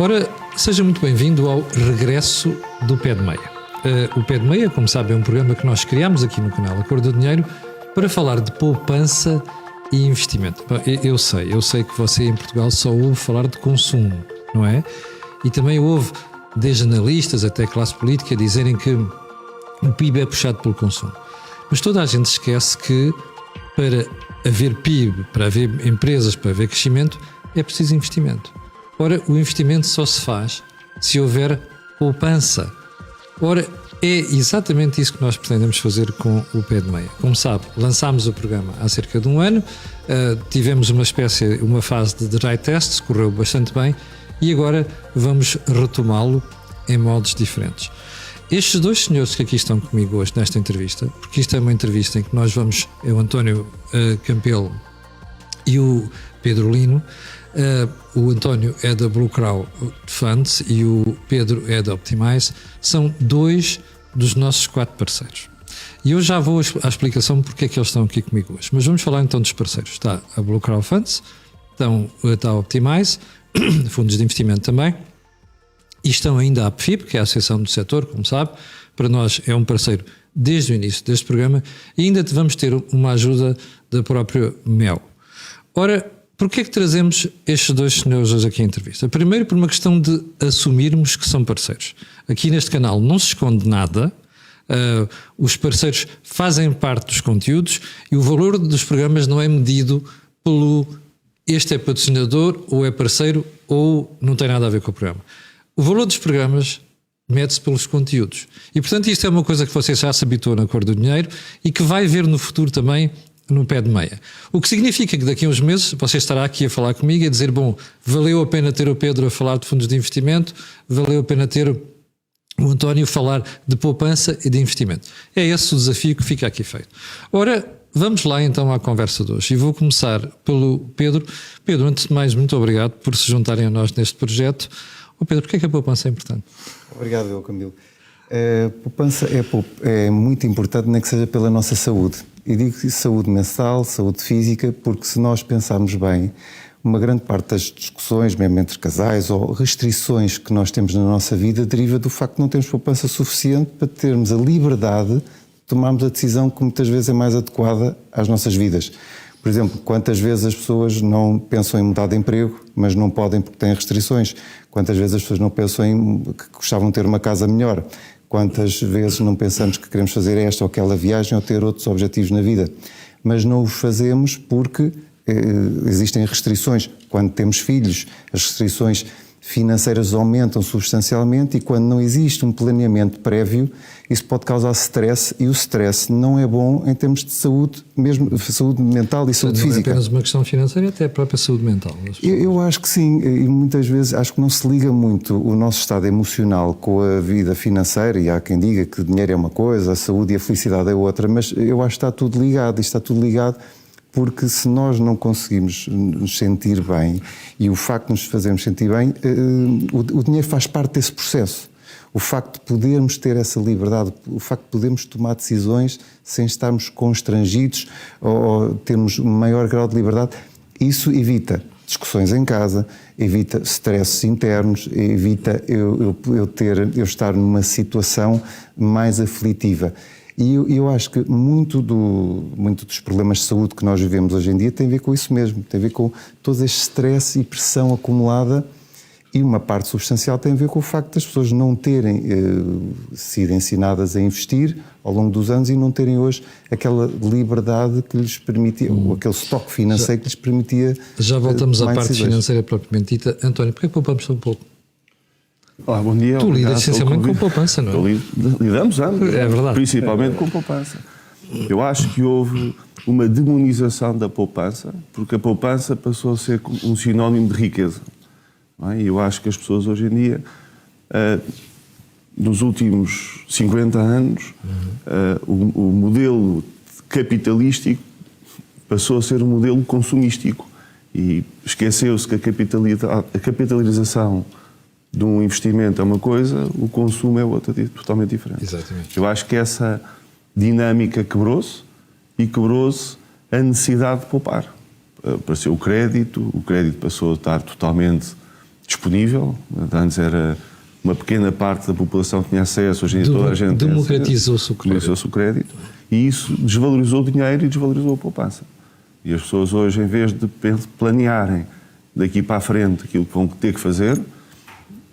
Ora, seja muito bem-vindo ao regresso do Pé de Meia. O Pé de Meia, como sabe, é um programa que nós criámos aqui no canal A Cor do Dinheiro para falar de poupança e investimento. Eu sei que você em Portugal só ouve falar de consumo, não é? E também ouve, desde analistas até classe política, dizerem que o PIB é puxado pelo consumo. Mas toda a gente esquece que para haver PIB, para haver empresas, para haver crescimento, é preciso investimento. Ora, o investimento só se faz se houver poupança. Ora, é exatamente isso que nós pretendemos fazer com o Pé de Meia. Como sabe, lançámos o programa há cerca de um ano, tivemos uma fase de dry test, correu bastante bem, e agora vamos retomá-lo em modos diferentes. Estes dois senhores que aqui estão comigo hoje nesta entrevista, porque isto é uma entrevista em que nós vamos, é o António Campelo e o Pedro Lino. O António é da Blue Crow Funds e o Pedro é da Optimize. São dois dos nossos 4 parceiros. E eu já vou à explicação porque é que eles estão aqui comigo hoje. Mas vamos falar então dos parceiros. Está a Blue Crow Funds, está a Optimize, fundos de investimento também. E estão ainda a APFIP, que é a Associação do Setor, como sabe. Para nós é um parceiro desde o início deste programa. E ainda vamos ter uma ajuda da própria MEL. Ora, porquê é que trazemos estes dois senhores hoje aqui em entrevista? Primeiro, por uma questão de assumirmos que são parceiros. Aqui neste canal não se esconde nada, os parceiros fazem parte dos conteúdos e o valor dos programas não é medido pelo este é patrocinador ou é parceiro ou não tem nada a ver com o programa. O valor dos programas mede-se pelos conteúdos. E portanto isto é uma coisa que você já se habituou na Cor do Dinheiro e que vai ver no futuro também no Pé de Meia. O que significa que daqui a uns meses você estará aqui a falar comigo e a dizer, bom, valeu a pena ter o Pedro a falar de fundos de investimento, valeu a pena ter o António a falar de poupança e de investimento. É esse o desafio que fica aqui feito. Ora, vamos lá então à conversa de hoje. E vou começar pelo Pedro. Pedro, antes de mais, muito obrigado por se juntarem a nós neste projeto. Pedro, porquê é que a poupança é importante? Obrigado, Camilo. A poupança é muito importante, nem que seja pela nossa saúde. E digo saúde mental, saúde física, porque se nós pensarmos bem, uma grande parte das discussões, mesmo entre casais, ou restrições que nós temos na nossa vida, deriva do facto de não termos poupança suficiente para termos a liberdade de tomarmos a decisão que muitas vezes é mais adequada às nossas vidas. Por exemplo, quantas vezes as pessoas não pensam em mudar de emprego, mas não podem porque têm restrições? Quantas vezes as pessoas não pensam em que gostavam de ter uma casa melhor? Quantas vezes não pensamos que queremos fazer esta ou aquela viagem ou ter outros objetivos na vida? Mas não os fazemos porque existem restrições. Quando temos filhos, as restrições financeiras aumentam substancialmente e quando não existe um planeamento prévio, isso pode causar stress e o stress não é bom em termos de saúde, mesmo saúde mental e saúde física. Não é apenas uma questão financeira, até a própria saúde mental. Eu acho que sim, e muitas vezes acho que não se liga muito o nosso estado emocional com a vida financeira, e há quem diga que o dinheiro é uma coisa, a saúde e a felicidade é outra, mas eu acho que está tudo ligado, e está tudo ligado porque se nós não conseguimos nos sentir bem, e o facto de nos fazermos sentir bem, o dinheiro faz parte desse processo. O facto de podermos ter essa liberdade, o facto de podermos tomar decisões sem estarmos constrangidos ou termos um maior grau de liberdade, isso evita discussões em casa, evita stresses internos, evita eu estar numa situação mais aflitiva. E eu acho que muito dos problemas de saúde que nós vivemos hoje em dia tem a ver com isso mesmo, tem a ver com todo este stress e pressão acumulada, e uma parte substancial tem a ver com o facto das pessoas não terem sido ensinadas a investir ao longo dos anos e não terem hoje aquela liberdade que lhes permitia, ou aquele estoque financeiro que lhes permitia. Já voltamos à parte financeira propriamente dita. António, porquê poupamos tão pouco? Olá, bom dia. Tu lidas essencialmente com poupança, não é? Lidamos ambos, é verdade. Principalmente com poupança. Eu acho que houve uma demonização da poupança, porque a poupança passou a ser um sinónimo de riqueza. E eu acho que as pessoas hoje em dia, nos últimos 50 anos, o modelo capitalístico passou a ser um modelo consumístico e esqueceu-se que a capitalização de um investimento é uma coisa, o consumo é outra, totalmente diferente. Exatamente. Eu acho que essa dinâmica quebrou-se e quebrou-se a necessidade de poupar. Apareceu o crédito passou a estar totalmente disponível. Antes era uma pequena parte da população que tinha acesso, hoje em dia toda a gente democratizou-se o crédito. Democratizou-se o crédito. E isso desvalorizou o dinheiro e desvalorizou a poupança. E as pessoas hoje, em vez de planearem daqui para a frente aquilo que vão ter que fazer,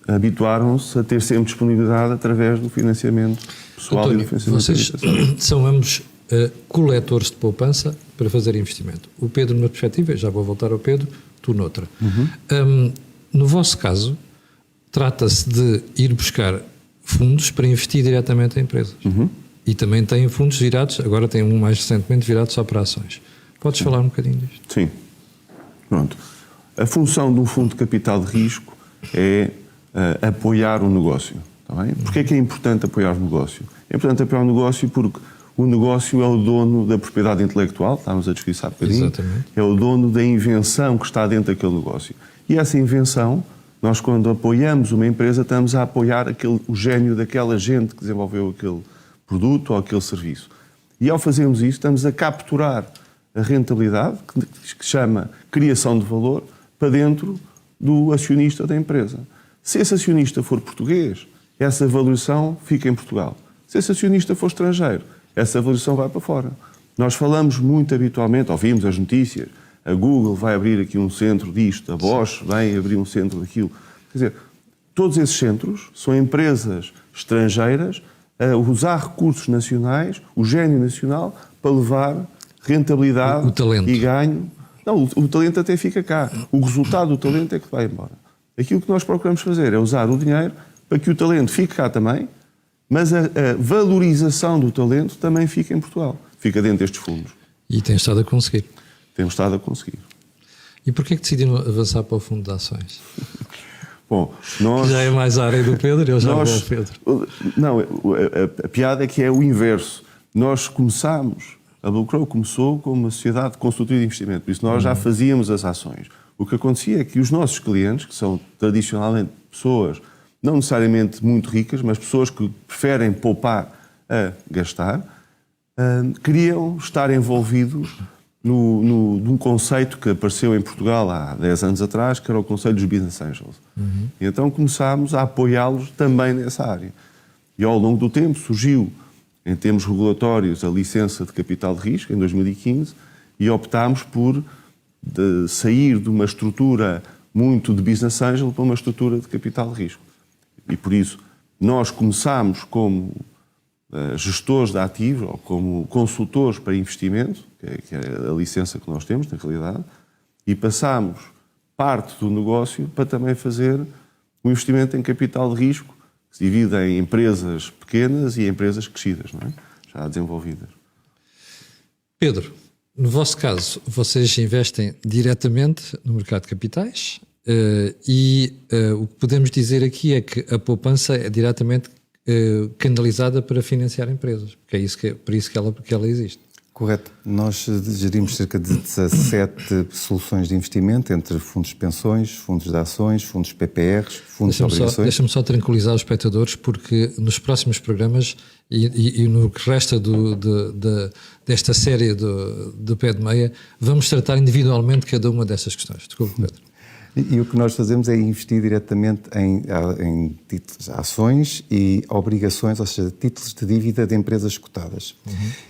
habituaram-se a ter sempre disponibilidade através do financiamento pessoal. António, e do financiamento vocês são ambos coletores de poupança para fazer investimento. O Pedro numa perspectiva, já vou voltar ao Pedro, tu noutra. No vosso caso, trata-se de ir buscar fundos para investir diretamente em empresas. E também têm fundos virados, agora tem um mais recentemente virado só para ações. Podes falar um bocadinho disto? Sim. Pronto. A função de um fundo de capital de risco é apoiar o negócio. Está bem? Porquê é que é importante apoiar o negócio? É importante apoiar o negócio porque o negócio é o dono da propriedade intelectual, estávamos a discutir isso há bocadinho. Exatamente. É o dono da invenção que está dentro daquele negócio. E essa invenção, nós quando apoiamos uma empresa, estamos a apoiar o gênio daquela gente que desenvolveu aquele produto ou aquele serviço. E ao fazermos isso, estamos a capturar a rentabilidade, que se chama criação de valor, para dentro do acionista da empresa. Se esse acionista for português, essa valorização fica em Portugal. Se esse acionista for estrangeiro, essa valorização vai para fora. Nós falamos muito habitualmente, ouvimos as notícias, a Google vai abrir aqui um centro disto, a Bosch vai abrir um centro daquilo. Quer dizer, todos esses centros são empresas estrangeiras a usar recursos nacionais, o gênio nacional, para levar rentabilidade e ganho. Não, o talento até fica cá. O resultado do talento é que vai embora. Aquilo que nós procuramos fazer é usar o dinheiro para que o talento fique cá também, mas a valorização do talento também fica em Portugal. Fica dentro destes fundos. E tem estado a conseguir. Temos estado a conseguir. E porquê é que decidiram avançar para o fundo de ações? Bom, nós... Já é mais a área do Pedro, eu já vou ao Pedro. Não, a piada é que é o inverso. Nós começámos, a Bluecrow começou como uma sociedade consultiva de investimento, por isso nós já fazíamos as ações. O que acontecia é que os nossos clientes, que são tradicionalmente pessoas não necessariamente muito ricas, mas pessoas que preferem poupar a gastar, queriam estar envolvidos num conceito que apareceu em Portugal há 10 anos atrás, que era o conceito dos Business Angels. E então começámos a apoiá-los também nessa área. E ao longo do tempo surgiu, em termos regulatórios, a licença de capital de risco, em 2015, e optámos por sair de uma estrutura muito de Business Angel para uma estrutura de capital de risco. E por isso nós começámos como gestores de ativos ou como consultores para investimento, que é a licença que nós temos, na realidade, e passámos parte do negócio para também fazer um investimento em capital de risco, que se divide em empresas pequenas e empresas crescidas, não é? Já desenvolvidas. Pedro, no vosso caso, vocês investem diretamente no mercado de capitais e o que podemos dizer aqui é que a poupança é diretamente canalizada para financiar empresas, porque é isso por isso que ela existe. Correto. Nós gerimos cerca de 17 soluções de investimento, entre fundos de pensões, fundos de ações, fundos PPRs, fundos de obrigações. Deixa-me só tranquilizar os espectadores, porque nos próximos programas e no que resta desta série do Pé de Meia, vamos tratar individualmente cada uma dessas questões. Desculpe, Pedro. E o que nós fazemos é investir diretamente em títulos, ações e obrigações, ou seja, títulos de dívida de empresas cotadas.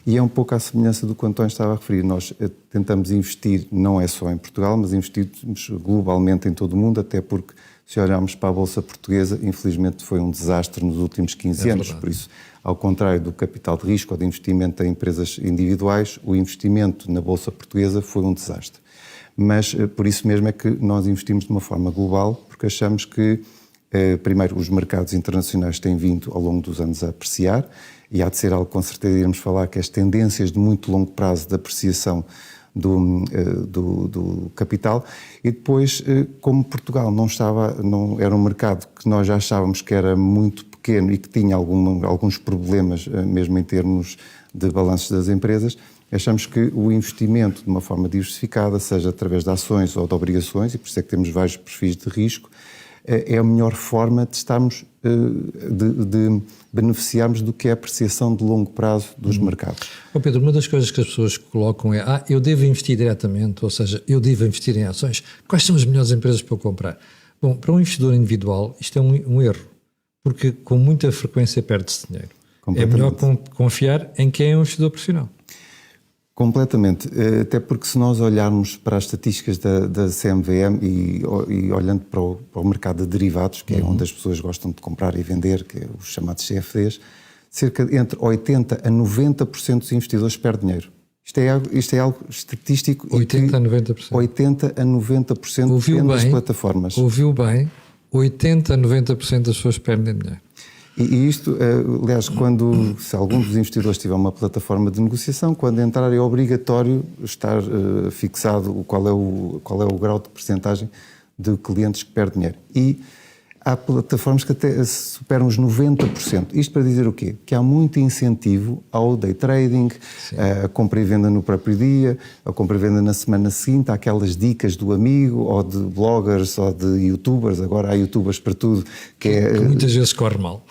E é um pouco à semelhança do que o António estava a referir. Nós tentamos investir, não é só em Portugal, mas investimos globalmente em todo o mundo, até porque, se olharmos para a Bolsa Portuguesa, infelizmente foi um desastre nos últimos 15 anos. Por isso, ao contrário do capital de risco ou de investimento em empresas individuais, o investimento na Bolsa Portuguesa foi um desastre. Mas por isso mesmo é que nós investimos de uma forma global, porque achamos que, primeiro, os mercados internacionais têm vindo ao longo dos anos a apreciar, e há de ser algo, com certeza, iremos falar, que as tendências de muito longo prazo de apreciação do capital, e depois, como Portugal não era um mercado que nós já achávamos que era muito pequeno e que tinha alguns problemas, mesmo em termos de balanços das empresas, achamos que o investimento de uma forma diversificada, seja através de ações ou de obrigações, e por isso é que temos vários perfis de risco, é a melhor forma de estarmos, de beneficiarmos do que é a apreciação de longo prazo dos mercados. Pedro, uma das coisas que as pessoas colocam é eu devo investir diretamente, ou seja, eu devo investir em ações. Quais são as melhores empresas para eu comprar? Bom, para um investidor individual isto é um erro, porque com muita frequência perde-se dinheiro. É melhor confiar em quem é um investidor profissional. Completamente, até porque se nós olharmos para as estatísticas da CMVM e olhando para o mercado de derivados, que é onde as pessoas gostam de comprar e vender, que é os chamados CFDs, cerca de entre 80% a 90% dos investidores perdem dinheiro. Isto é algo estatístico. 80% a 90%. 80% a 90% Ouviu depende das bem, plataformas. Ouviu bem, 80% a 90% das pessoas perdem dinheiro. E isto, aliás, se algum dos investidores tiver uma plataforma de negociação, quando entrar é obrigatório estar fixado qual é o grau de percentagem de clientes que perdem dinheiro. E há plataformas que até superam os 90%. Isto para dizer o quê? Que há muito incentivo ao day trading, a compra e venda no próprio dia, a compra e venda na semana seguinte, há aquelas dicas do amigo, ou de bloggers, ou de youtubers, agora há youtubers para tudo, que muitas vezes corre mal.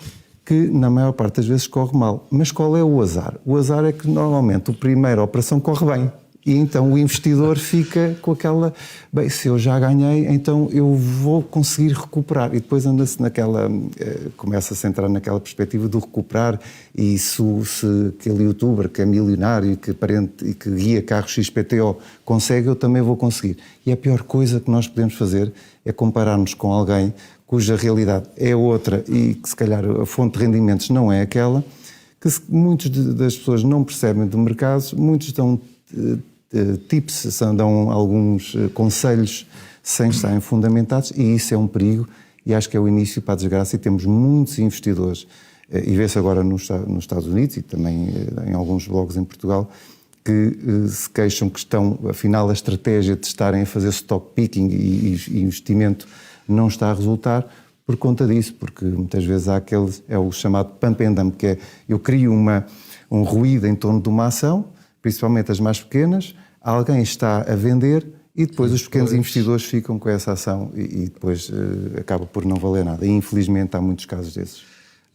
Que na maior parte das vezes corre mal. Mas qual é o azar? O azar é que normalmente a primeira operação corre bem. E então o investidor fica com aquela, bem, se eu já ganhei, então eu vou conseguir recuperar. E depois anda-se começa-se a entrar naquela perspectiva do recuperar, e se aquele youtuber que é milionário e que guia carros XPTO consegue, eu também vou conseguir. E a pior coisa que nós podemos fazer é comparar-nos com alguém cuja realidade é outra e que se calhar a fonte de rendimentos não é aquela, que muitas das pessoas não percebem do mercado, muitos dão tips, dão alguns conselhos sem estarem fundamentados, e isso é um perigo, e acho que é o início para a desgraça, e temos muitos investidores, e vê-se agora nos Estados Unidos e também em alguns blogs em Portugal, que se queixam que afinal a estratégia de estarem a fazer stock picking e investimento não está a resultar por conta disso, porque muitas vezes há é o chamado pump and dump, que é eu crio um ruído em torno de uma ação, principalmente as mais pequenas, alguém está a vender e depois os pequenos investidores ficam com essa ação e depois acaba por não valer nada. E infelizmente há muitos casos desses.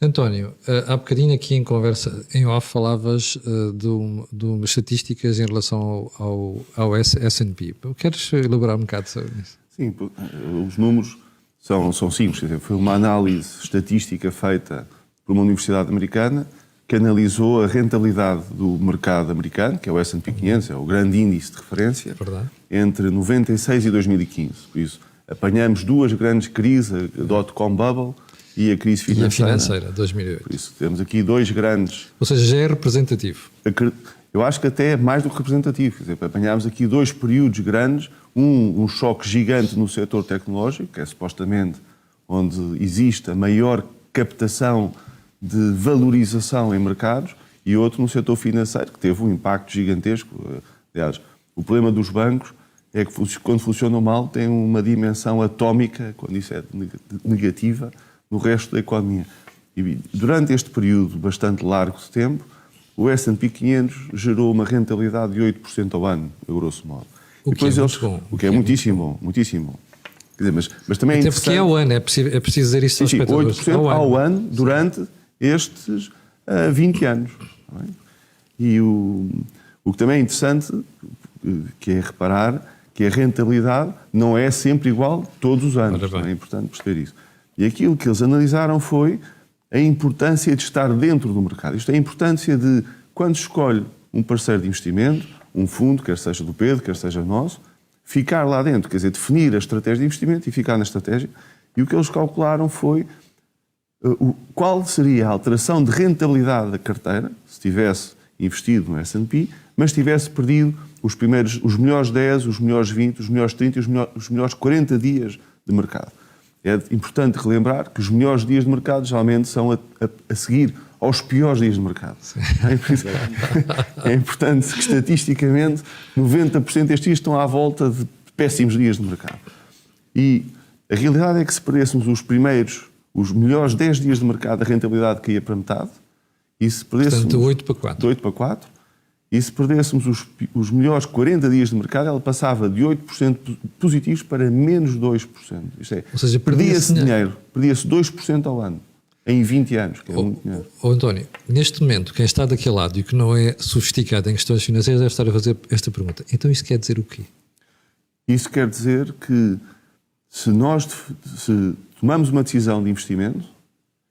António, há bocadinho aqui em conversa em off falavas de umas estatísticas em relação ao S&P. Queres elaborar um bocado sobre isso? Sim, os números são simples. Quer dizer, foi uma análise estatística feita por uma universidade americana que analisou a rentabilidade do mercado americano, que é o S&P 500, é o grande índice de referência, entre 96 e 2015. Por isso, apanhamos duas grandes crises, a dot-com bubble e a crise financeira. E a financeira, 2008. Por isso, temos aqui dois grandes... Ou seja, já é representativo. Eu acho que até é mais do que representativo. Quer dizer, apanhámos aqui dois períodos grandes, um choque gigante no setor tecnológico, que é supostamente onde existe a maior captação de valorização em mercados, e outro no setor financeiro, que teve um impacto gigantesco. Aliás, o problema dos bancos é que quando funcionam mal tem uma dimensão atómica, quando isso é negativa, no resto da economia. E durante este período bastante largo de tempo, o S&P 500 gerou uma rentabilidade de 8% ao ano, a grosso modo. O que é muito bom. O que é muitíssimo bom, muitíssimo bom. Quer dizer, mas também é até porque é ao ano, é preciso dizer isso aos espectadores. 8% ao ano durante estes 20 anos. Não é? E o que também é interessante, que é reparar que a rentabilidade não é sempre igual todos os anos. É importante perceber isso. E aquilo que eles analisaram foi a importância de estar dentro do mercado. Isto é a importância de, quando escolhe um parceiro de investimento, um fundo, quer seja do Pedro, quer seja nosso, ficar lá dentro, quer dizer, definir a estratégia de investimento e ficar na estratégia. E o que eles calcularam foi qual seria a alteração de rentabilidade da carteira, se tivesse investido no S&P, mas tivesse perdido os melhores 10, os melhores 20, os melhores 30 e os melhores 40 dias de mercado. É importante relembrar que os melhores dias de mercado geralmente são a seguir aos piores dias de mercado. É importante que, estatisticamente, 90% destes dias estão à volta de péssimos dias de mercado. E a realidade é que, se perdêssemos os melhores 10 dias de mercado, a rentabilidade caía para metade. E se perdêssemos, portanto, 8 para 4. De 8 para 4. E se perdêssemos os melhores 40 dias de mercado, ela passava de 8% positivos para menos 2%. Isto é, ou seja, perdia-se dinheiro. Perdia-se 2% ao ano, em 20 anos, que é muito dinheiro. António, neste momento, quem está daquele lado e que não é sofisticado em questões financeiras deve estar a fazer esta pergunta. Então isso quer dizer o quê? Isso quer dizer que, se tomamos uma decisão de investimento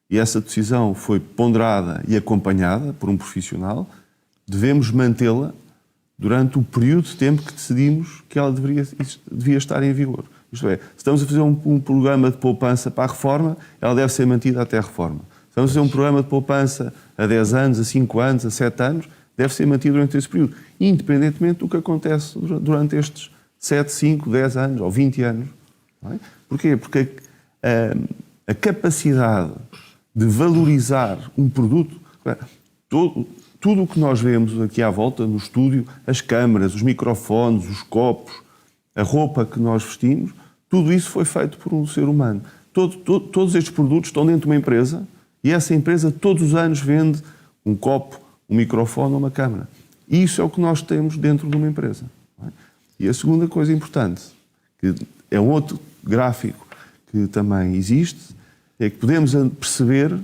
e essa decisão foi ponderada e acompanhada por um profissional, devemos mantê-la durante o período de tempo que decidimos que ela devia estar em vigor. Isto é, se estamos a fazer um programa de poupança para a reforma, ela deve ser mantida até a reforma. Se estamos a fazer um programa de poupança a 10 anos, a 5 anos, a 7 anos, deve ser mantido durante esse período, independentemente do que acontece durante estes 7, 5, 10 anos ou 20 anos. Não é? Porquê? Porque a capacidade de valorizar um produto, tudo o que nós vemos aqui à volta no estúdio, as câmaras, os microfones, os copos, a roupa que nós vestimos, tudo isso foi feito por um ser humano. Todos estes produtos estão dentro de uma empresa e essa empresa todos os anos vende um copo, um microfone ou uma câmara. E isso é o que nós temos dentro de uma empresa. Não é? E a segunda coisa importante, que é um outro gráfico que também existe, é que podemos perceber,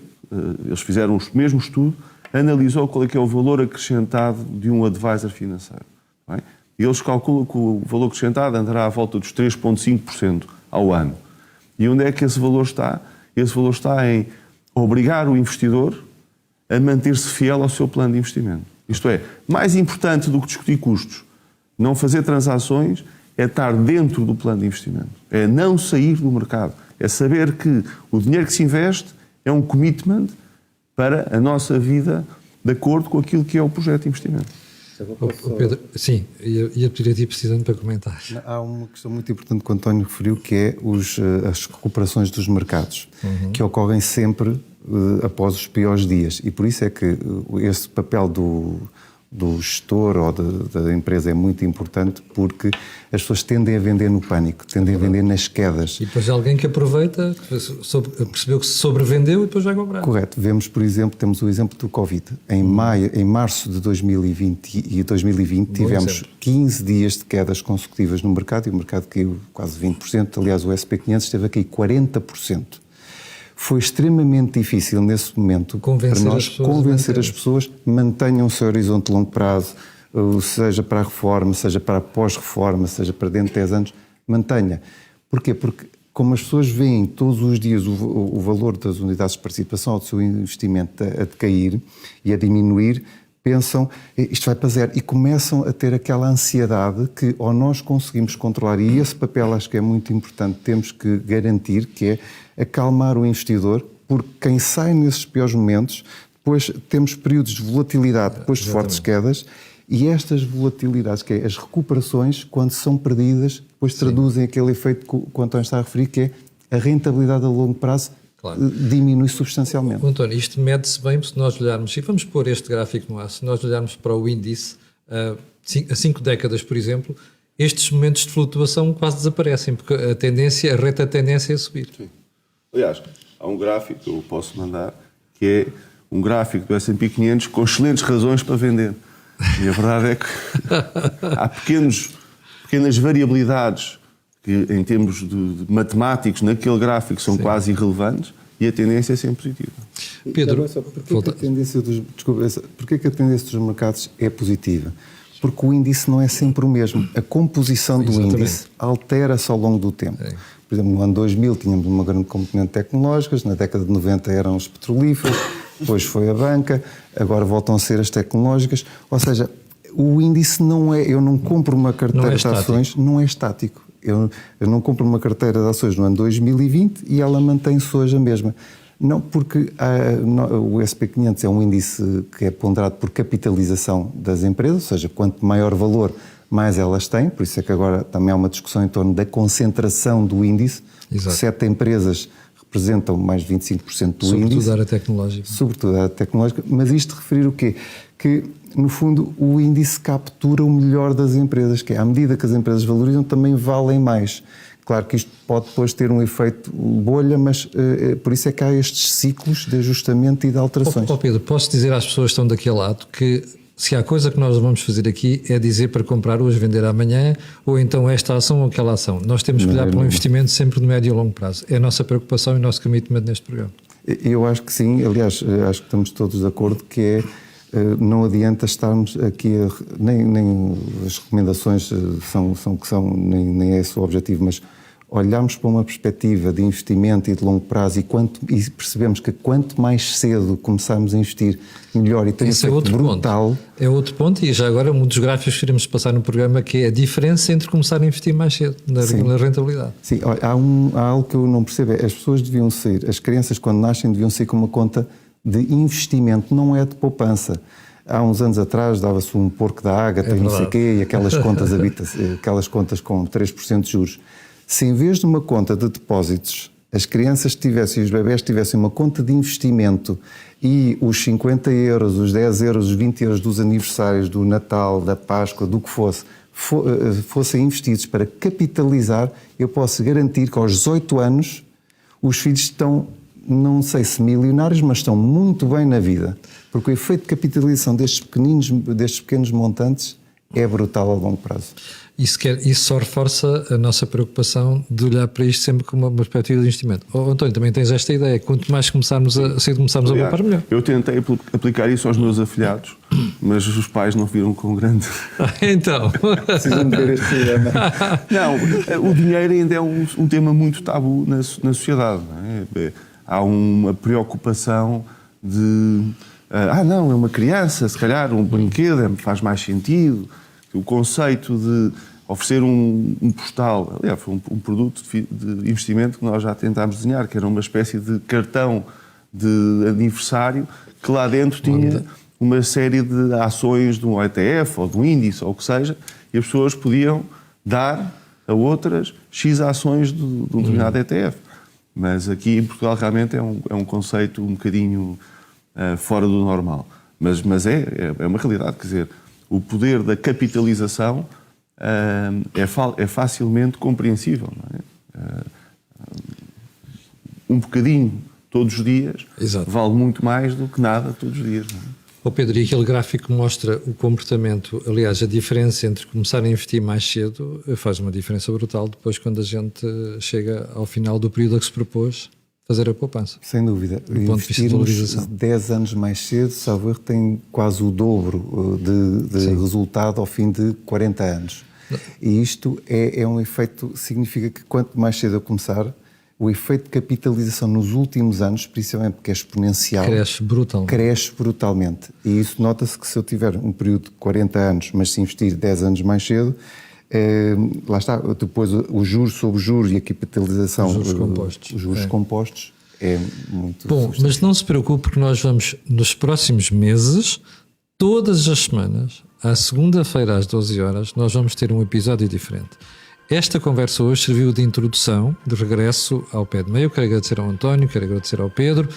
eles fizeram o mesmo estudo, analisou qual é que é o valor acrescentado de um advisor financeiro. Não é? E eles calculam que o valor acrescentado andará à volta dos 3,5% ao ano. E onde é que esse valor está? Esse valor está em obrigar o investidor a manter-se fiel ao seu plano de investimento. Isto é, mais importante do que discutir custos, não fazer transações, é estar dentro do plano de investimento. É não sair do mercado. É saber que o dinheiro que se investe é um commitment para a nossa vida de acordo com aquilo que é o projeto de investimento. Pedro, sim, ia pedir a ti precisamente para comentar. Há uma questão muito importante que o António referiu, que é as recuperações dos mercados, que ocorrem sempre após os piores dias. E por isso é que esse papel do gestor ou da empresa é muito importante, porque as pessoas tendem a vender no pânico, tendem a vender nas quedas. E depois alguém que aproveita, percebeu que se sobrevendeu e depois vai comprar. Correto. Vemos, por exemplo, temos o exemplo do Covid. Em março de 2020 tivemos 15 dias de quedas consecutivas no mercado e o mercado caiu quase 20%. Aliás, o SP 500 esteve a cair 40%. Foi extremamente difícil nesse momento para nós convencer as pessoas, mantenham o seu horizonte de longo prazo, seja para a reforma, seja para a pós-reforma, seja para dentro de 10 anos, mantenha. Porquê? Porque como as pessoas veem todos os dias o valor das unidades de participação ou do seu investimento a decair e a diminuir, pensam, isto vai para zero, e começam a ter aquela ansiedade que ou nós conseguimos controlar, e esse papel acho que é muito importante, temos que garantir, que é acalmar o investidor, porque quem sai nesses piores momentos, depois temos períodos de volatilidade, depois de fortes quedas, e estas volatilidades, que é as recuperações, quando são perdidas, depois traduzem aquele efeito que o António está a referir, que é a rentabilidade a longo prazo diminui substancialmente. António, isto mede-se bem se nós olharmos, e vamos pôr este gráfico no ar, se nós olharmos para o índice, há 5 décadas, por exemplo, estes momentos de flutuação quase desaparecem, porque a reta tendência é a subir. Sim. Aliás, há um gráfico que eu posso mandar, que é um gráfico do S&P 500 com excelentes razões para vender. E a verdade é que há pequenas variabilidades que, em termos de matemáticos, naquele gráfico são quase irrelevantes e a tendência é sempre positiva. Pedro, porquê que a tendência dos mercados é positiva? Porque o índice não é sempre o mesmo. A composição do índice altera-se ao longo do tempo. Por exemplo, no ano 2000 tínhamos uma grande componente tecnológica, na década de 90 eram os petrolíferos, depois foi a banca, agora voltam a ser as tecnológicas. Ou seja, o índice não é... Eu não compro uma carteira de ações, não é estático. Eu não compro uma carteira de ações no ano 2020 e ela mantém-se hoje a mesma. Não, porque o SP 500 é um índice que é ponderado por capitalização das empresas, ou seja, quanto maior valor, mais elas têm. Por isso é que agora também há uma discussão em torno da concentração do índice. 7 empresas representam mais de 25% do índice. Sobretudo a área tecnológica. Sobretudo a área tecnológica. Mas isto referir o quê? Que, no fundo, o índice captura o melhor das empresas, que é, à medida que as empresas valorizam, também valem mais. Claro que isto pode depois ter um efeito bolha, mas por isso é que há estes ciclos de ajustamento e de alterações. Pedro, posso dizer às pessoas que estão daquele lado que se há coisa que nós vamos fazer aqui é dizer para comprar hoje, vender amanhã, ou então esta ação ou aquela ação. Nós temos que olhar para um investimento sempre de médio e longo prazo. É a nossa preocupação e o nosso commitment neste programa. Eu acho que sim. Aliás, acho que estamos todos de acordo que é... Não adianta estarmos aqui, nem as recomendações são o que são, nem é esse o objetivo, mas olharmos para uma perspectiva de investimento e de longo prazo e percebemos que quanto mais cedo começarmos a investir, melhor, e tem um Isso é efeito outro brutal. ponto. É outro ponto, e já agora um dos gráficos que queremos passar no programa, que é a diferença entre começar a investir mais cedo na rentabilidade. Sim, olha, há algo que eu não percebo, as pessoas deviam sair, as crianças quando nascem deviam sair com uma conta de investimento, não é de poupança. Há uns anos atrás dava-se um porco da Ágata e não sei o quê, e aquelas contas com 3% de juros. Se em vez de uma conta de depósitos, as crianças tivessem e os bebés tivessem uma conta de investimento e os 50 euros, os 10 euros, os 20 euros dos aniversários, do Natal, da Páscoa, do que fossem investidos para capitalizar, eu posso garantir que aos 18 anos os filhos estão, não sei se milionários, mas estão muito bem na vida. Porque o efeito de capitalização destes pequenos montantes é brutal a longo prazo. Isso só reforça a nossa preocupação de olhar para isto sempre como uma perspectiva de investimento. António, também tens esta ideia, quanto mais começarmos a poupar, melhor. Eu tentei aplicar isso aos meus afilhados, mas os pais não viram com grande... Então... Precisam de ver este programa. Não, o dinheiro ainda é um tema muito tabu na sociedade. Não é? Há uma preocupação de... não, é uma criança, se calhar um brinquedo faz mais sentido. O conceito de oferecer um postal, aliás, foi um produto de investimento que nós já tentámos desenhar, que era uma espécie de cartão de aniversário que lá dentro tinha uma série de ações de um ETF ou de um índice ou o que seja, e as pessoas podiam dar a outras X ações de um determinado ETF. Mas aqui em Portugal realmente é um conceito um bocadinho fora do normal. Mas é uma realidade, quer dizer, o poder da capitalização é facilmente compreensível. Não é? Um bocadinho todos os dias vale muito mais do que nada todos os dias. Não é? Pedro, e aquele gráfico mostra o comportamento, aliás, a diferença entre começar a investir mais cedo faz uma diferença brutal depois quando a gente chega ao final do período a que se propôs fazer a poupança. Sem dúvida. Do ponto de vista de valorização. 10 anos mais cedo, salvo erro, tem quase o dobro de resultado ao fim de 40 anos. E isto é um efeito, significa que quanto mais cedo eu começar, o efeito de capitalização nos últimos anos, principalmente porque é exponencial, cresce brutalmente. E isso nota-se que se eu tiver um período de 40 anos, mas se investir 10 anos mais cedo, lá está, depois os juros sobre juros e a capitalização, os juros compostos, é muito... Bom, mas não se preocupe, porque nós vamos, nos próximos meses, todas as semanas, à segunda-feira às 12 horas, nós vamos ter um episódio diferente. Esta conversa hoje serviu de introdução, de regresso ao Pé de Meio. Quero agradecer ao António, quero agradecer ao Pedro.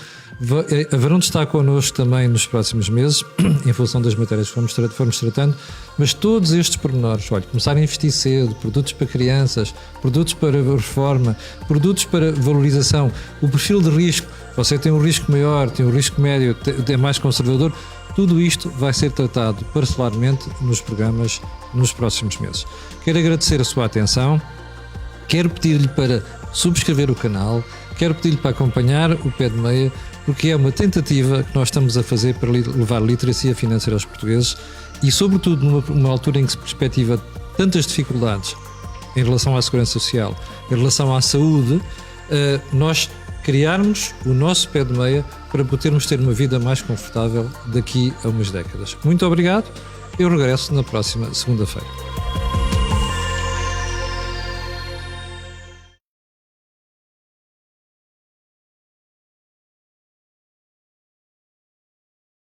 Haverão de estar connosco também nos próximos meses, em função das matérias que formos tratando, mas todos estes pormenores, olha, começar a investir cedo, produtos para crianças, produtos para reforma, produtos para valorização, o perfil de risco, você tem um risco maior, tem um risco médio, é mais conservador, tudo isto vai ser tratado parcelarmente nos programas nos próximos meses. Quero agradecer a sua atenção, quero pedir-lhe para subscrever o canal, quero pedir-lhe para acompanhar o Pé de Meia, porque é uma tentativa que nós estamos a fazer para levar literacia financeira aos portugueses e, sobretudo, numa altura em que se perspectiva tantas dificuldades em relação à segurança social, em relação à saúde, nós criarmos o nosso Pé de Meia para podermos ter uma vida mais confortável daqui a umas décadas. Muito obrigado. Eu regresso na próxima segunda-feira.